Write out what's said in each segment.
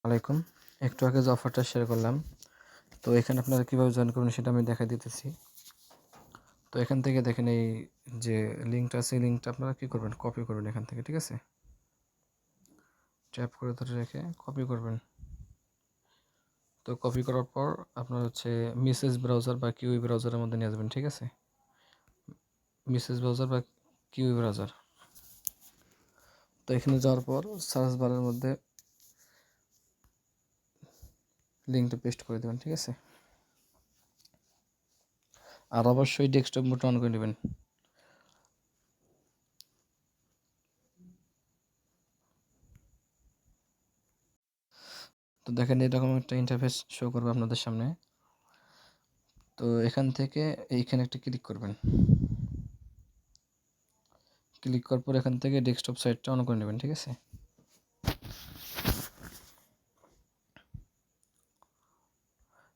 আলাইকুম। একটু আগে যে অফারটা শেয়ার করলাম, তো এখানে আপনারা কীভাবে জয়েন করবেন সেটা আমি দেখাই দিতেছি। তো এখান থেকে দেখেন এই যে লিঙ্কটা আছে, এই লিঙ্কটা আপনারা কী করবেন, কপি করবেন এখান থেকে, ঠিক আছে? ট্যাপ করে ধরে রেখে কপি করবেন। তো কপি করার পর আপনার হচ্ছে মেসেজ ব্রাউজার বা কিউই ব্রাউজারের মধ্যে নিয়ে আসবেন, ঠিক আছে? মেসেজ ব্রাউজার বা কিউই ব্রাউজার। তো এখানে যাওয়ার পর সার্চ বারের মধ্যে লিঙ্কটা পেস্ট করে দেবেন, ঠিক আছে? আর অবশ্যই ডেস্কটপ মোডটা অন করে নেবেন। তো দেখেন এরকম একটা ইন্টারফেস শো করবে আপনাদের সামনে। তো এখান থেকে এইখানে একটা ক্লিক করবেন। ক্লিক করার পর এখান থেকে ডেস্কটপ সাইটটা অন করে নেবেন, ঠিক আছে?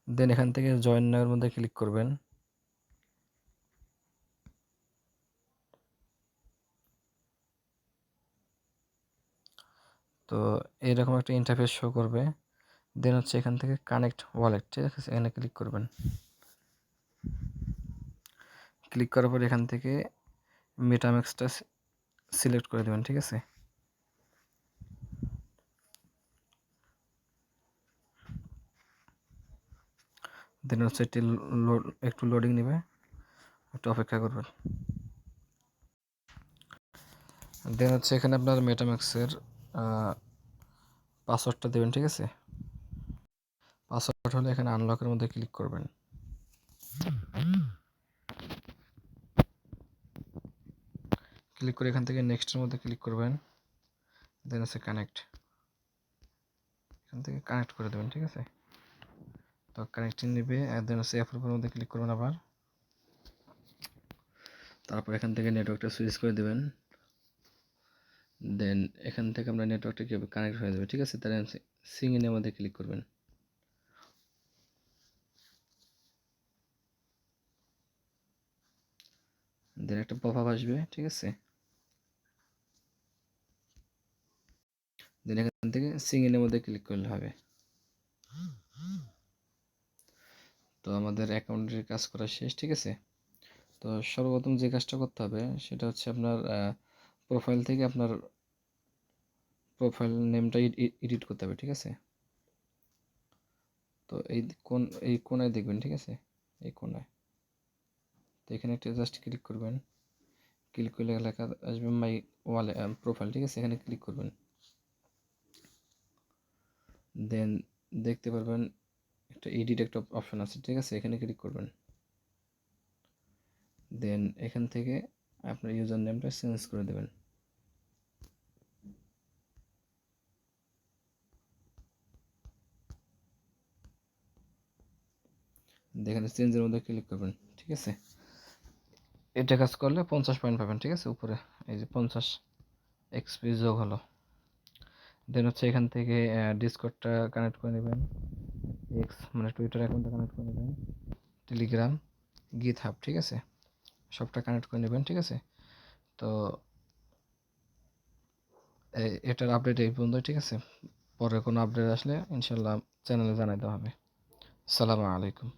দেন এখান থেকে জয়েন নাও এর মধ্যে ক্লিক করবেন। তো এরকম একটা ইন্টারফেস শো করবে। দেন হচ্ছে এখান থেকে কানেক্ট ওয়ালেট, ঠিক আছে? এখানে ক্লিক করবেন। ক্লিক করার পর এখান থেকে মেটাম্যাক্সটা সিলেক্ট করে দেবেন, ঠিক আছে? দেন হচ্ছে একটু লোডিং নেবে, একটু অপেক্ষা করবেন। দেন হচ্ছে এখানে আপনার মেটাম্যাক্সের পাসওয়ার্ডটা দেবেন, ঠিক আছে? পাসওয়ার্ড হলে এখানে আনলকের মধ্যে ক্লিক করবেন। ক্লিক করে এখান থেকে নেক্সটের মধ্যে ক্লিক করবেন। দেন হচ্ছে কানেক্ট, এখান থেকে কানেক্ট করে দেবেন, ঠিক আছে? তো কানেক্টিং নেবে, দেন হচ্ছে অ্যাপ্রুভের মধ্যে ক্লিক করবেন আবার। তারপর এখান থেকে নেটওয়ার্কটা সুইচ করে দেবেন। দেন এখান থেকে আমরা নেটওয়ার্কটা কীভাবে কানেক্ট হয়ে যাবে, ঠিক আছে? তাহলে সিং ইনের মধ্যে ক্লিক করবেন। দেন একটা পপআপ আসবে, ঠিক আছে? দেন এখান থেকে সিং ইনের মধ্যে ক্লিক করলে হবে। তো আমাদের অ্যাকাউন্টের কাজ করা শেষ, ঠিক আছে? তো সর্বপ্রথম যে কাজটা করতে হবে সেটা হচ্ছে আপনার প্রোফাইল থেকে আপনার প্রোফাইল নেমটা এডিট করতে হবে, ঠিক আছে? তো এই কোণায় দেখবেন, ঠিক আছে? এই কোণায়। তো এখানে একটা জাস্ট ক্লিক করবেন। ক্লিক করলে লেখা আসবে মাই ওয়ালে প্রোফাইল, ঠিক আছে? এখানে ক্লিক করবেন। দেন দেখতে পারবেন একটা এডিট একটা অপশন আছে, ঠিক আছে? এখানে ক্লিক করবেন। দেন এখান থেকে আপনার ইউজার নেমটা চেঞ্জ করে দেবেন। এখানে চেঞ্জের মধ্যে ক্লিক করবেন, ঠিক আছে? এটা কাজ করলে 50 পয়েন্ট পাবেন, ঠিক আছে? উপরে এই যে 50 এক্সপি যোগ হলো। দেন হচ্ছে এখান থেকে ডিসকর্ডটা কানেক্ট করে নেবেন, এক্স মানে টুইটার অ্যাকাউন্টটা কানেক্ট করে নেবেন, টেলিগ্রাম, গিটহাব, ঠিক আছে? সবটা কানেক্ট করে নেবেন, ঠিক আছে? তো এটার আপডেট এই পর্যন্ত, ঠিক আছে? পরে কোনো আপডেট আসলে ইনশাল্লাহ চ্যানেলে জানাই দেওয়া হবে। আসসালামু আলাইকুম।